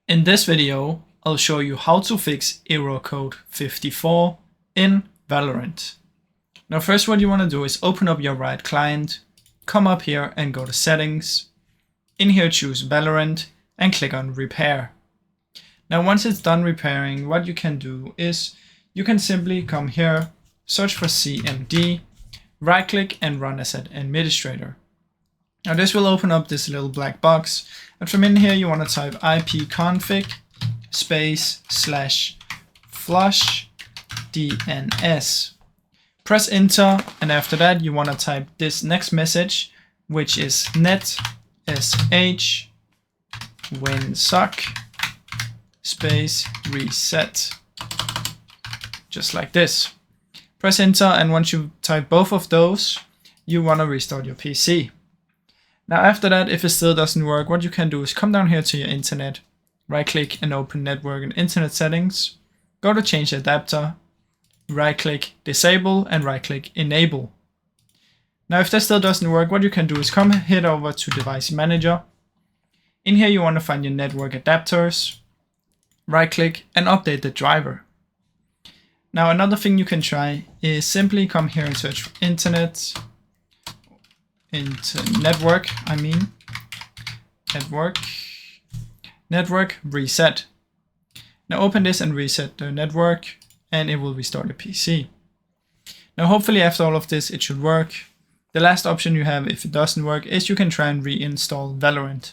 In this video, I'll show you how to fix error code 54 in Valorant. Now first what you want to do is open up your Riot client, come up here and go to settings. In here choose Valorant and click on repair. Now once it's done repairing, what you can do is you can simply come here, search for CMD, right click and run as an administrator. Now this will open up this little black box, and from in here you want to type ipconfig /flush DNS. Press enter, and after that you want to type this next message, which is net sh winsock reset, just like this. Press enter, and once you type both of those, you want to restart your PC. Now after that, if it still doesn't work, what you can do is come down here to your internet, right click and open network and internet settings, go to change adapter, right click disable and right click enable. Now if that still doesn't work, what you can do is head over to device manager. In here you want to find your network adapters, right click and update the driver. Now another thing you can try is simply come here and search for network reset. Now open this and reset the network, and it will restart the PC. Now hopefully after all of this it should work. The last option you have if it doesn't work is you can try and reinstall Valorant.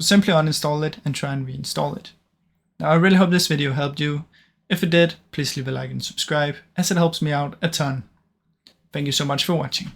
So simply uninstall it and try and reinstall it. Now I really hope this video helped you. If it did, please leave a like and subscribe, as it helps me out a ton. Thank you so much for watching.